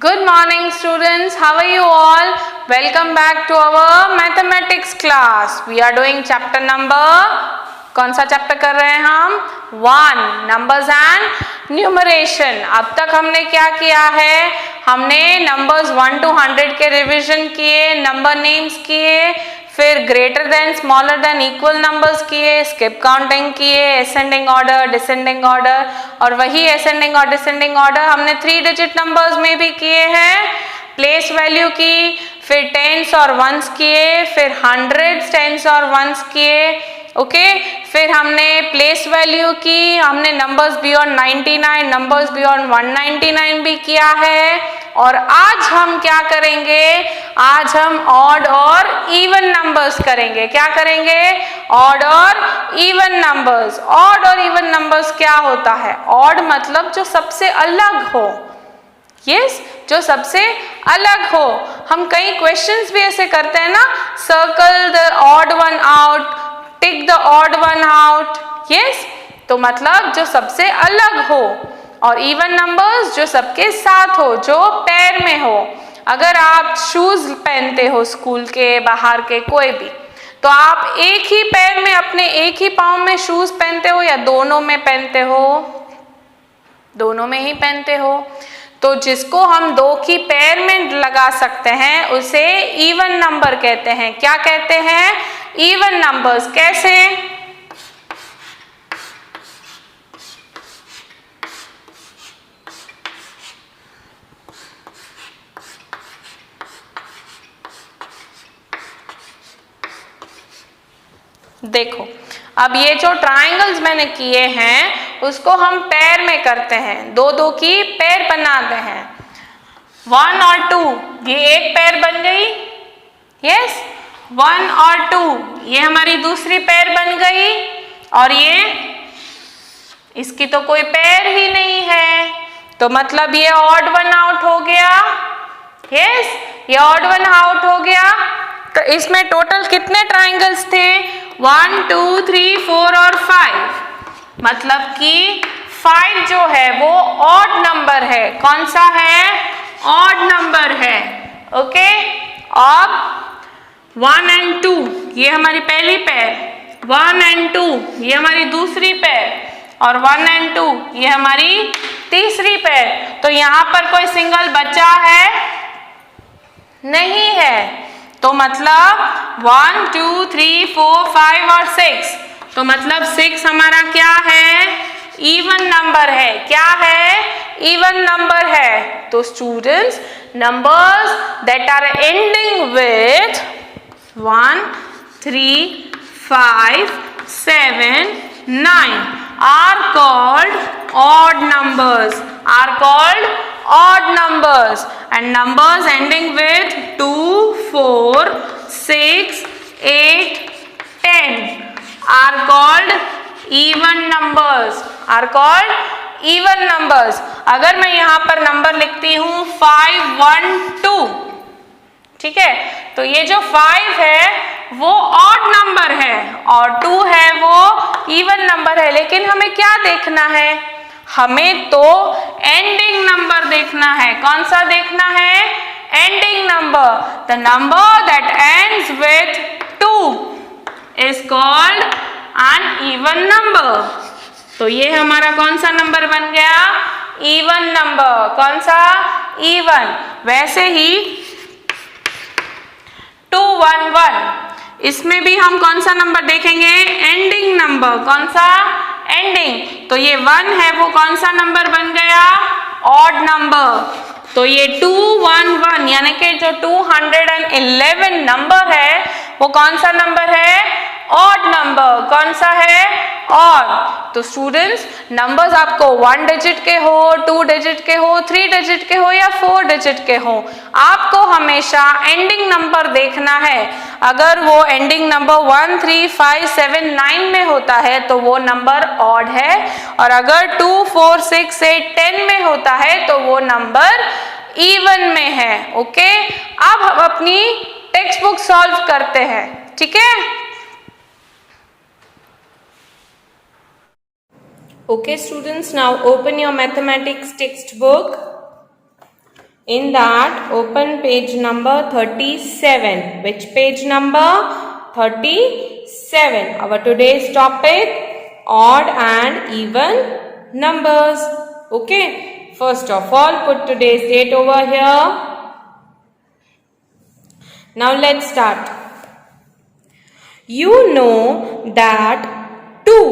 Good morning students, how are you all? Welcome back to our mathematics class. We are doing chapter number, कौन सा chapter कर रहे हैं हम? 1 numbers and numeration. अब तक हमने क्या किया है? हमने नंबर्स 1 to 100 के रिविजन किए, नंबर नेम्स किए, फिर greater than, smaller than, equal numbers किए, स्किप काउंटिंग किए, असेंडिंग ऑर्डर, डिसेंडिंग ऑर्डर, और वही असेंडिंग और डिसेंडिंग ऑर्डर हमने 3 डिजिट नंबर्स में भी किए हैं। प्लेस वैल्यू की, फिर टेंस और वंस किए, फिर हंड्रेड्स, टेंस और वंस किए, ओके। फिर हमने प्लेस वैल्यू की, हमने नंबर्स बियॉन्ड 99, नंबर्स बियॉन्ड 199 भी किया है। और आज हम क्या करेंगे? आज हम ऑड और इवन नंबर्स करेंगे। क्या करेंगे? ऑड और इवन नंबर्स। ऑड और इवन नंबर्स क्या होता है? ऑड मतलब जो सबसे अलग हो, यस, जो सबसे अलग हो। हम कई क्वेश्चंस भी ऐसे करते हैं ना, circle the odd one out, tick the odd one out, yes. तो मतलब जो सबसे अलग हो। और इवन नंबर्स जो सबके साथ हो, जो पैर में हो। अगर आप शूज पहनते हो स्कूल के, बाहर के, कोई भी, तो आप एक ही पैर में, अपने एक ही पाँव में शूज पहनते हो या दोनों में पहनते हो? दोनों में ही पहनते हो। तो जिसको हम दो की पैर में लगा सकते हैं उसे इवन नंबर कहते हैं। क्या कहते हैं? Even numbers. कैसे? देखो, अब ये जो ट्रायंगल्स मैंने किए हैं उसको हम पैर में करते हैं, दो दो की पैर बनाते हैं। 1 और 2, ये एक पैर बन गई, यस। 1 और 2, ये हमारी दूसरी पैर बन गई। और ये, इसकी तो कोई पैर ही नहीं है, तो मतलब ये ऑड वन आउट हो गया, यस, ये ऑड वन आउट हो गया। तो इसमें टोटल कितने ट्रायंगल्स थे? 1 2 3 4 और 5। मतलब कि 5 जो है वो ऑड नंबर है। कौन सा है? ऑड नंबर है, ओके। अब 1 और 2, ये हमारी पहली पैर, 1 और 2 ये हमारी दूसरी पैर, और 1 और 2 ये हमारी तीसरी पैर। तो यहाँ पर कोई सिंगल बचा है? नहीं है। तो मतलब 1 2 3 4 5 और 6, तो मतलब 6 हमारा क्या है? इवन नंबर है। क्या है? इवन नंबर है। तो students, numbers that are ending with 1 3 5 7 9 are called odd numbers, are called odd numbers, and numbers ending with 2 4 6 8 10 are called even numbers, are called even numbers। अगर मैं यहाँ पर नंबर लिखती हूँ 5 1 2, ठीक है, तो ये जो 5 है वो ऑड नंबर है और 2 है वो इवन नंबर है। लेकिन हमें क्या देखना है? हमें तो एंडिंग नंबर देखना है। कौन सा देखना है? Ending number. The number that ends with 2 is called an even number. तो ये हमारा कौन सा नंबर बन गया? Even number. कौन सा? इवन। वैसे ही 2 1 1, इसमें भी हम कौन सा नंबर देखेंगे? Ending number. कौन सा? एंडिंग। तो ये 1 है वो कौन सा नंबर बन गया? Odd number. तो ये 2 1 1 यानी कि जो 211 नंबर है वो कौन सा नंबर है? Odd number. कौन सा है? ऑड। तो स्टूडेंट्स, नंबर्स आपको 1 डिजिट के हो, 2 डिजिट के हो, 3 डिजिट के हो या 4 डिजिट के हो, आपको हमेशा एंडिंग नंबर देखना है। अगर वो एंडिंग नंबर 1 3 5 7 9 में होता है तो वो नंबर ऑड है, और अगर 2 4 6 8 10 में होता है तो वो नंबर इवन में है, ओके। अब हम अपनी टेक्स्ट बुक सॉल्व करते हैं, ठीक है। Okay students, now open your mathematics textbook. In that, open page number 37. Which page number? 37. Our today's topic, odd and even numbers. Okay. First of all, put today's date over here. Now let's start. You know that two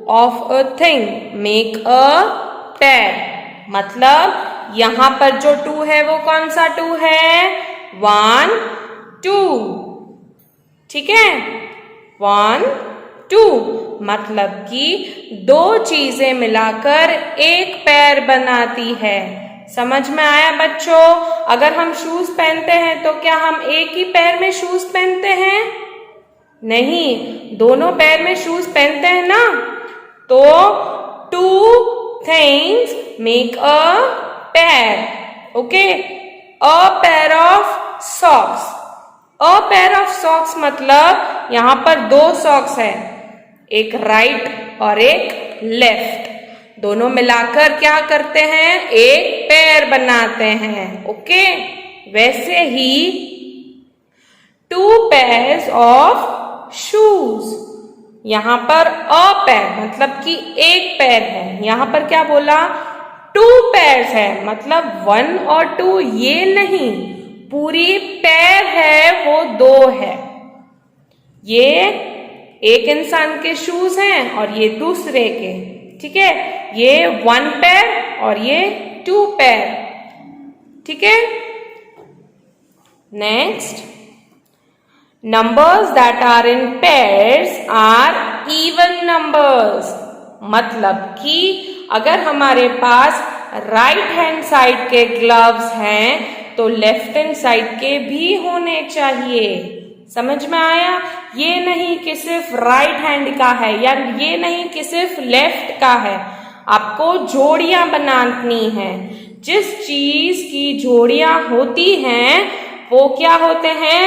of a thing make a pair. मतलब यहां पर जो to है वो कौन सा to है? 1, 2. ठीक है, 1, 2 मतलब कि दो चीजें मिलाकर एक पैर बनाती है। समझ में आया बच्चों? अगर हम शूज पहनते हैं तो क्या हम एक ही पैर में शूज पहनते हैं? नहीं, दोनों पैर में शूज पहनते हैं ना। तो two things make a pair. Okay, a pair of socks. A pair of socks मतलब यहां पर दो सॉक्स है, एक राइट और एक लेफ्ट। दोनों मिलाकर क्या करते हैं? एक पैर बनाते हैं। ओके, वैसे ही टू पेयर्स ऑफ शूज, यहां पर अ पैर मतलब कि एक पैर है। यहां पर क्या बोला? टू पेयर्स है, मतलब 1 और 2 ये नहीं, पूरी पैर है वो दो है। ये एक इंसान के शूज हैं और ये दूसरे के। ठीक है, ये 1 पैर और ये 2 पैर। ठीक है, next, numbers that are in pairs are even numbers. मतलब कि अगर हमारे पास राइट हैंड साइड के ग्लव्स हैं तो लेफ्ट हैंड साइड के भी होने चाहिए। समझ में आया? ये नहीं कि सिर्फ राइट हैंड का है या ये नहीं कि सिर्फ लेफ्ट का है, आपको जोड़ियां बनानी है। जिस चीज की जोड़ियां होती हैं वो क्या होते हैं?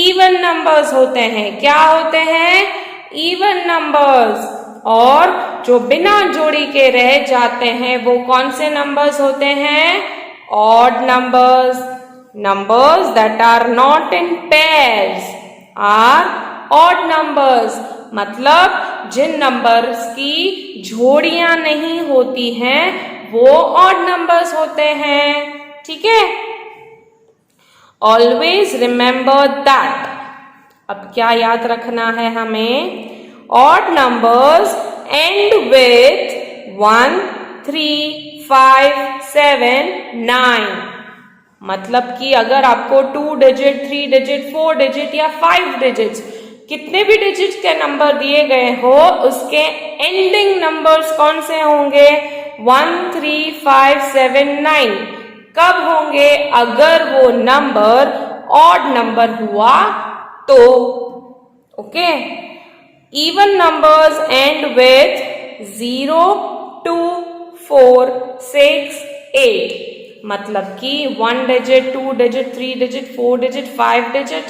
इवन नंबर्स होते हैं। क्या होते हैं? Even numbers. और जो बिना जोड़ी के रह जाते हैं वो कौन से नंबर्स होते हैं? Odd numbers. Numbers that are not in pairs are odd numbers. मतलब जिन नंबर्स की जोड़ियां नहीं होती हैं वो ऑड नंबर्स होते हैं। ठीक है, ऑलवेज रिमेंबर दैट। अब क्या याद रखना है हमें? odd numbers end with 1, 3, 5, 7, 9। मतलब कि अगर आपको 2 डिजिट, 3 डिजिट, 4 डिजिट या 5 डिजिट्स, कितने भी डिजिट के नंबर दिए गए हो, उसके एंडिंग नंबर्स कौन से होंगे? 1, 3, 5, 7, 9। कब होंगे? अगर वो नंबर ऑड नंबर हुआ तो। Okay, even numbers end with 0, 2, 4, 6, 8। मतलब कि 1 digit, 2 digit, 3 digit, 4 digit, 5 digit,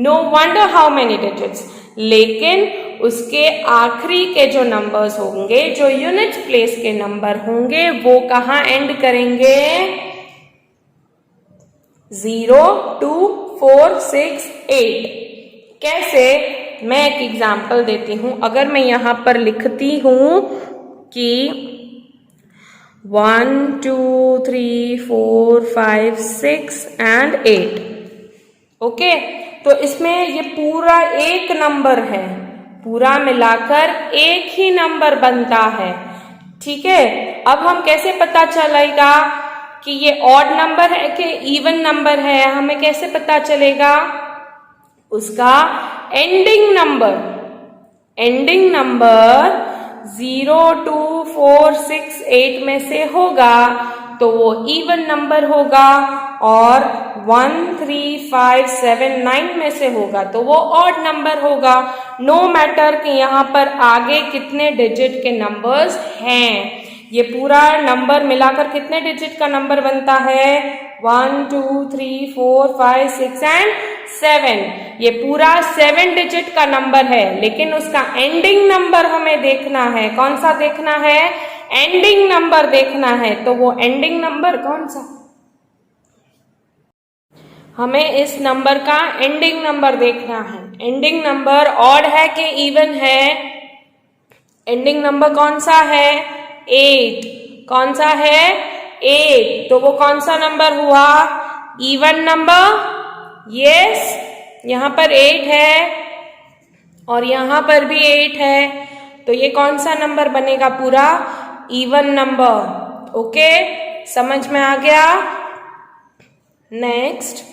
no wonder how many digits। लेकिन उसके आखिरी के जो नंबर्स होंगे, जो यूनिट प्लेस के नंबर होंगे, वो कहाँ एंड करेंगे? 0, 2, 4, 6, 8। कैसे? मैं एक एग्जाम्पल देती हूं। अगर मैं यहां पर लिखती हूं कि 1, 2, 3, 4, 5, 6 and 8। ओके, तो इसमें ये पूरा एक नंबर है, पूरा मिलाकर एक ही नंबर बनता है। ठीक है, अब हम कैसे पता चलेगा कि ये ऑड नंबर है कि इवन नंबर है? हमें कैसे पता चलेगा? उसका एंडिंग नंबर 0, 2, 4, 6, 8 में से होगा तो वो इवन नंबर होगा, और 1, 3, 5, 7, 9 में से होगा तो वो ऑड नंबर होगा। नो मैटर कि यहाँ पर आगे कितने डिजिट के नंबर्स हैं, ये पूरा नंबर मिलाकर कितने डिजिट का नंबर बनता है? 1, 2, 3, 4, 5, 6 एंड 7। ये पूरा 7 डिजिट का नंबर है, लेकिन उसका एंडिंग नंबर हमें देखना है। कौन सा देखना है? एंडिंग नंबर देखना है। तो वो एंडिंग नंबर कौन सा? हमें इस नंबर का एंडिंग नंबर देखना है। एंडिंग नंबर ऑड है कि इवन है? एंडिंग नंबर कौन सा है? 8। कौन सा है? 8। तो वो कौन सा नंबर हुआ? Even number. यस, यहां पर 8 है और यहां पर भी 8 है, तो ये कौन सा नंबर बनेगा? पूरा इवन नंबर। ओके, समझ में आ गया? Next,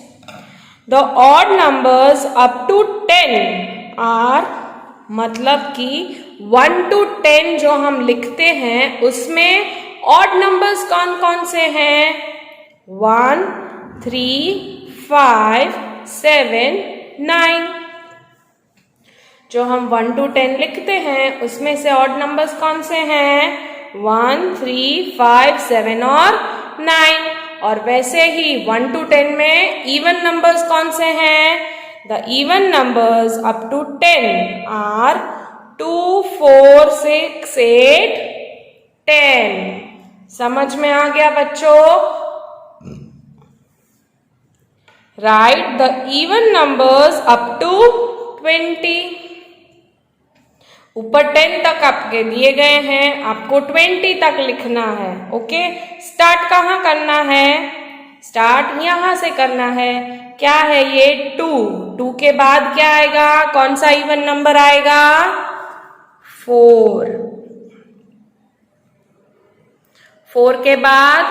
the odd numbers up to 10 are, मतलब कि 1 to 10 जो हम लिखते हैं उसमें ऑड नंबर्स कौन कौन से हैं? 1, 3, 5, 7, 9। जो हम 1 to 10 लिखते हैं उसमें से ऑड नंबर्स कौन से हैं? 1, 3, 5, 7 और 9। और वैसे ही 1 to 10 में इवन नंबर्स कौन से हैं? The even numbers up to 10 are 2, 4, 6, 8, 10। समझ में आ गया बच्चों? Write the even numbers up to 20। ऊपर 10 तक आपके दिए गए हैं, आपको 20 तक लिखना है। ओके, स्टार्ट कहाँ करना है? स्टार्ट यहां से करना है। क्या है ये? 2 के बाद क्या आएगा? कौन सा इवन नंबर आएगा? 4। 4 के बाद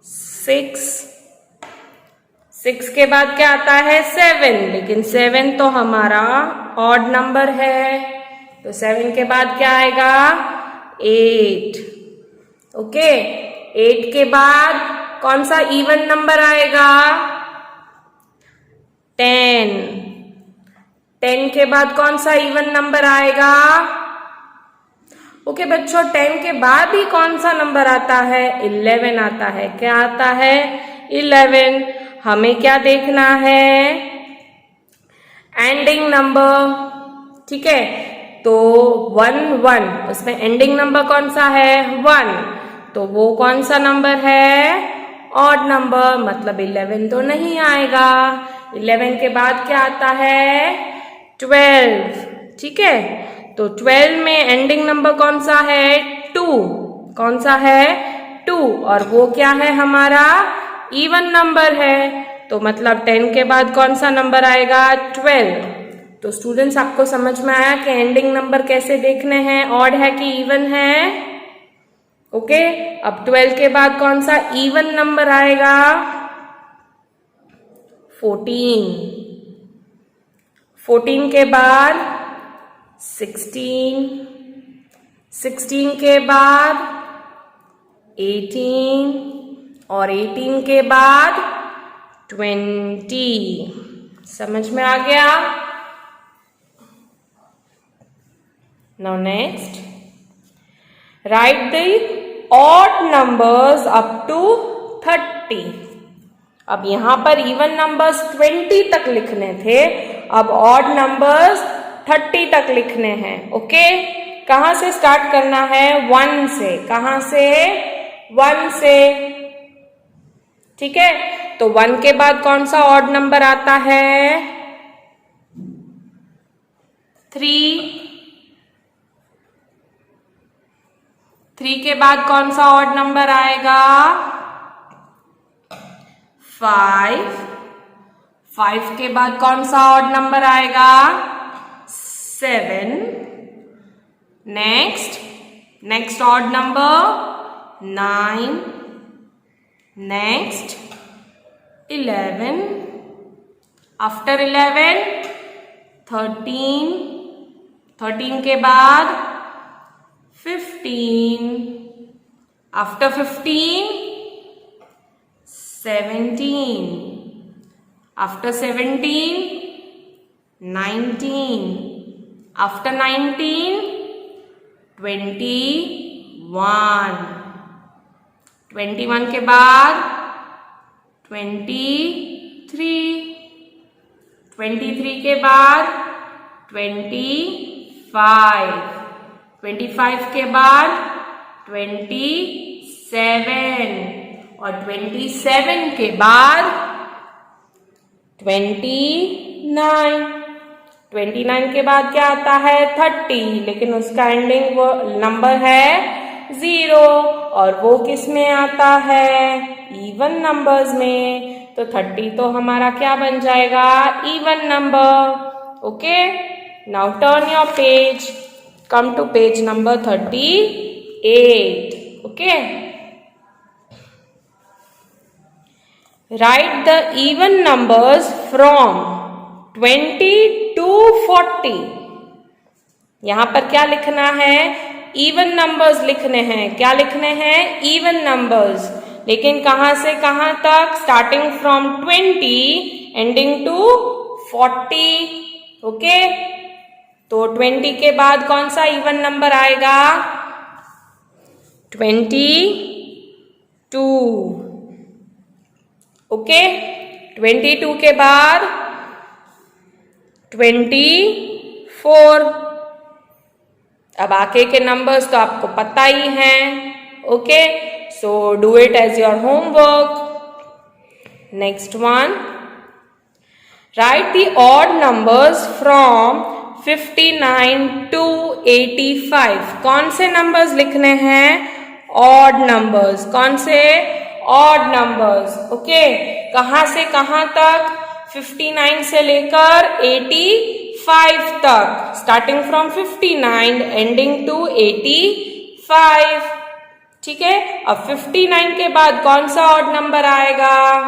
6। 6 के बाद क्या आता है? 7। लेकिन 7 तो हमारा ऑड नंबर है, तो 7 के बाद क्या आएगा? 8। ओके, 8 के बाद कौन सा इवन नंबर आएगा? 10। 10 के बाद कौन सा इवन नंबर आएगा? ओके बच्चों, 10 के बाद ही कौन सा नंबर आता है? 11 आता है। क्या आता है? 11। हमें क्या देखना है? Ending number. ठीक है, तो 1, 1, उसमें एंडिंग नंबर कौन सा है? 1। तो वो कौन सा नंबर है? ऑड नंबर, मतलब 11 तो नहीं आएगा। 11 के बाद क्या आता है? 12। ठीक है, तो 12 में एंडिंग नंबर कौन सा है? 2। कौन सा है? 2। और वो क्या है? हमारा इवन नंबर है, तो मतलब 10 के बाद कौन सा नंबर आएगा? 12। तो स्टूडेंट्स, आपको समझ में आया कि एंडिंग नंबर कैसे देखने हैं? ऑड है कि इवन है? ओके, अब 12 के बाद कौन सा इवन नंबर आएगा? 14। 14 के बाद 16। 16 के बाद 18 और 18 के बाद 20। समझ में आ गया? Now next, write the odd numbers up to 30. अब यहां पर इवन नंबर्स 20 तक लिखने थे, अब ऑड नंबर्स 30 तक लिखने हैं। ओके, कहां से स्टार्ट करना है? 1 से। कहां से? 1 से। ठीक है, तो 1 के बाद कौन सा ऑड नंबर आता है? 3। 3 के बाद कौन सा ऑड नंबर आएगा? 5। 5 के बाद कौन सा ऑड नंबर आएगा? 7। Next odd number 9। Next 11। After 11 13। 13 के बाद 15। आफ्टर 15 17। आफ्टर 17 19। आफ्टर 19 21। 21 के बाद 23। 23 के बाद 25। 25 के बाद 27 और 27 के बाद 29। 29 के बाद क्या आता है 30, लेकिन उसका एंडिंग वो नंबर है 0, और वो किस में आता है इवन नंबर्स में। तो 30 तो हमारा क्या बन जाएगा even number. Okay, now turn your page, come to page number 38। Okay, write the even numbers from 20 to 40। यहां पर क्या लिखना है इवन नंबर्स लिखने हैं। क्या लिखने हैं इवन नंबर्स, लेकिन कहां से कहां तक, starting from 20 ending to 40। Okay, तो 20 के बाद कौन सा इवन नंबर आएगा 22। ओके, 22 के बाद 24। अब आगे के नंबर्स तो आपको पता ही हैं। Okay, so do it as your homework. Next one, write the odd numbers from 59 to 85। कौन से नंबर्स लिखने हैं ऑड नंबर्स, कौन से ऑड नंबर्स। ओके, कहां से कहां तक 59 से लेकर 85 तक, स्टार्टिंग फ्रॉम 59 एंडिंग टू 85। ठीक है, अब 59 के बाद कौन सा ऑड नंबर आएगा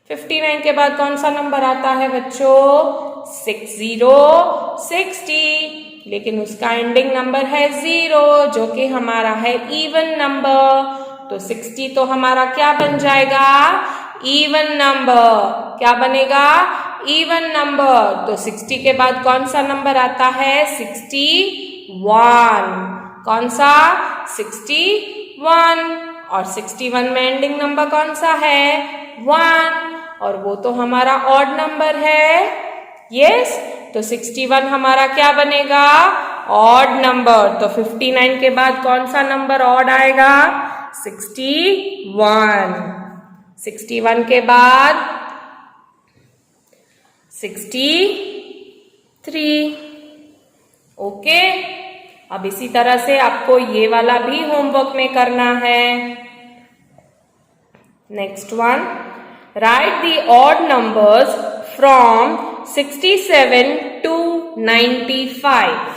59 के बाद कौन सा नंबर आता है बच्चों 60, लेकिन उसका एंडिंग नंबर है 0, जो कि हमारा है इवन नंबर। तो 60 तो हमारा क्या बन जाएगा इवन नंबर। क्या बनेगा इवन नंबर। तो 60 के बाद कौन सा नंबर आता है 61। कौन सा 61, और 61 में एंडिंग नंबर कौन सा है 1, और वो तो हमारा ऑड नंबर है। यस, तो 61 हमारा क्या बनेगा ऑड नंबर। तो 59 के बाद कौन सा नंबर ऑड आएगा 61। 61 के बाद 63। ओके, अब इसी तरह से आपको ये वाला भी होमवर्क में करना है। Next one, write the odd numbers from 67 to 95।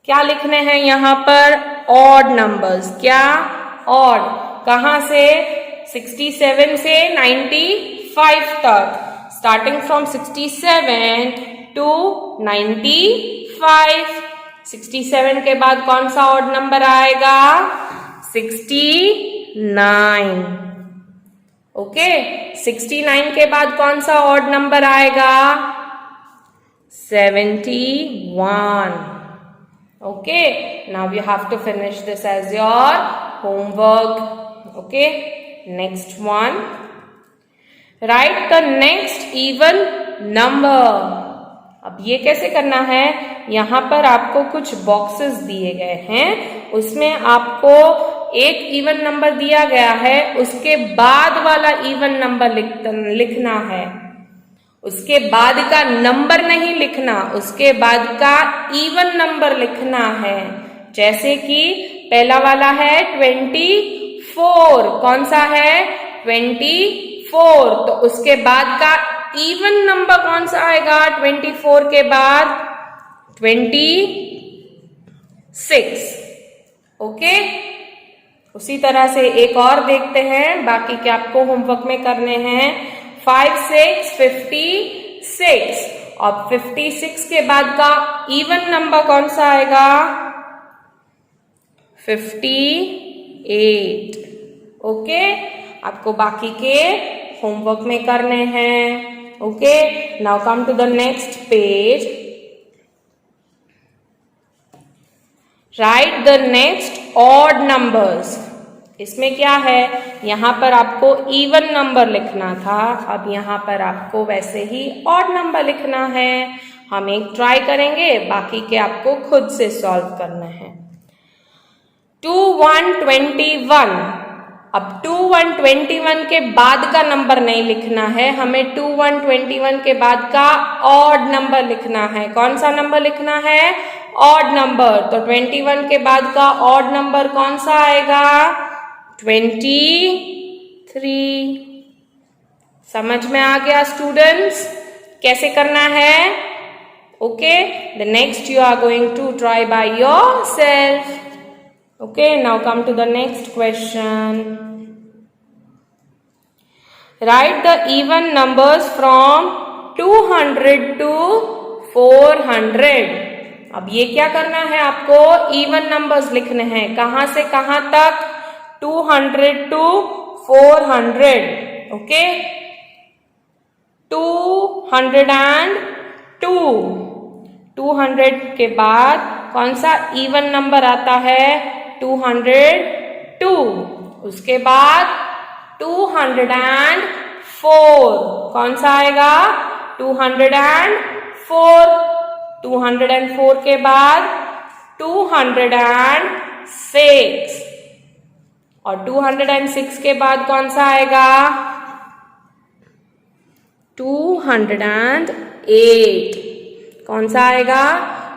क्या लिखने हैं यहां पर ऑड नंबर्स। क्या ऑड, कहां से 67 से 95 तक, स्टार्टिंग फ्रॉम 67 to 95। 67 के बाद कौन सा ऑड नंबर आएगा 69। ओके, 69 के बाद कौन सा ऑड नंबर आएगा 71। Okay, now you have to finish this as your homework. Okay, next one, write the next even number. अब ये कैसे करना है, यहां पर आपको कुछ बॉक्सेस दिए गए हैं, उसमें आपको एक इवन नंबर दिया गया है, उसके बाद वाला इवन नंबर लिखना है। उसके बाद का नंबर नहीं लिखना, उसके बाद का इवन नंबर लिखना है। जैसे कि पहला वाला है 24, कौन सा है 24, तो उसके बाद का इवन नंबर कौन सा आएगा 24 के बाद 26। ओके, उसी तरह से एक और देखते हैं, बाकी के आपको होमवर्क में करने हैं। 5, 6, 56, और 56 के बाद का इवन नंबर कौन सा आएगा 58। ओके, आपको बाकी के होमवर्क में करने हैं। Okay, now come to the next page, write the next odd numbers. इसमें क्या है, यहां पर आपको इवन नंबर लिखना था, अब यहां पर आपको वैसे ही ऑड नंबर लिखना है। हम एक ट्राई करेंगे, बाकी के आपको खुद से सॉल्व करना है। 2, 1, 21। अब 2121 के बाद का नंबर नहीं लिखना है, हमें 2121 के बाद का ऑड नंबर लिखना है। कौन सा नंबर लिखना है? Odd number. तो 21 के बाद का ऑड नंबर कौन सा आएगा? 23। समझ में आ गया स्टूडेंट्स कैसे करना है? Okay, the next you are going to try by yourself. Okay, now come to the next question. Write the even numbers from 200 to 400. अब ये क्या करना है आपको? इवन नंबर्स लिखने हैं। कहां से कहां तक? 200 to 400. ओके, 202. 200 के बाद कौन सा इवन नंबर आता है? 202। उसके बाद 204 कौन सा आएगा? 204। 204 के बाद 206 और 206 के बाद कौन सा आएगा? 208। कौन सा आएगा?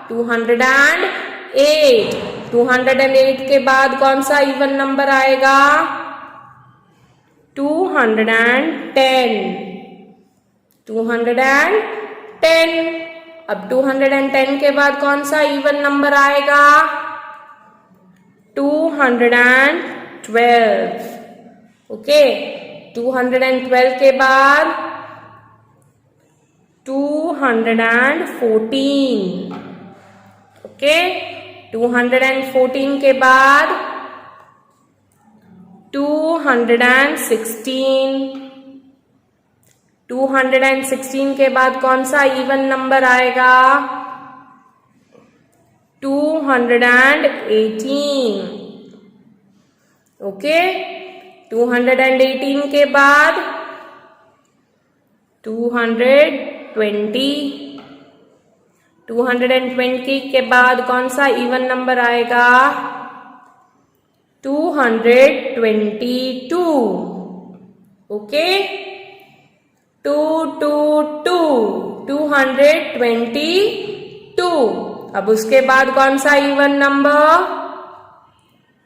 208। 208 के बाद कौन सा इवन नंबर आएगा? 210। 210। अब 210 के बाद कौन सा इवन नंबर आएगा? 212। ओके, 212 के बाद 214। ओके, 214 के बाद 216। 216 के बाद कौन सा इवन नंबर आएगा? 218। ओके, 218 के बाद 220। 220 के बाद कौन सा इवन नंबर आएगा? 222। ओके, 222। अब उसके बाद कौन सा इवन नंबर?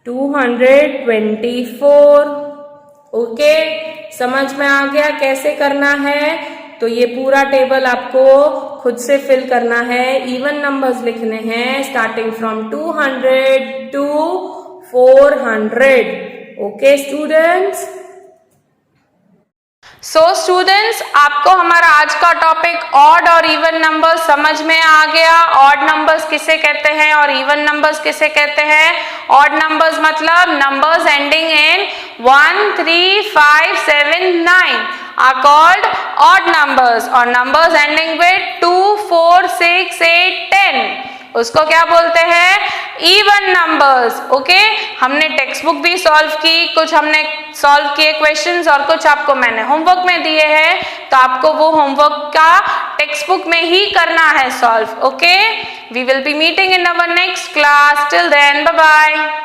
224। ओके, समझ में आ गया कैसे करना है? तो ये पूरा टेबल आपको खुद से फिल करना है। इवन नंबर्स लिखने हैं starting from 200 to 400। Okay students? So students, आपको हमारा आज का टॉपिक ऑड और इवन नंबर्स समझ में आ गया। ऑड नंबर्स किसे कहते हैं और इवन नंबर्स किसे कहते हैं? ऑड नंबर्स मतलब numbers ending in 1, 3, 5, 7, 9 are called odd numbers और numbers ending with 2, 4, 6, 8, 10 उसको क्या बोलते हैं? Even numbers. ओके, हमने टेक्स्ट बुक भी सॉल्व की, कुछ हमने सॉल्व किए क्वेश्चंस और कुछ आपको मैंने होमवर्क में दिए हैं, तो आपको वो होमवर्क का टेक्स्ट बुक में ही करना है solve. Okay, we will be meeting in our next class. Till then, bye bye.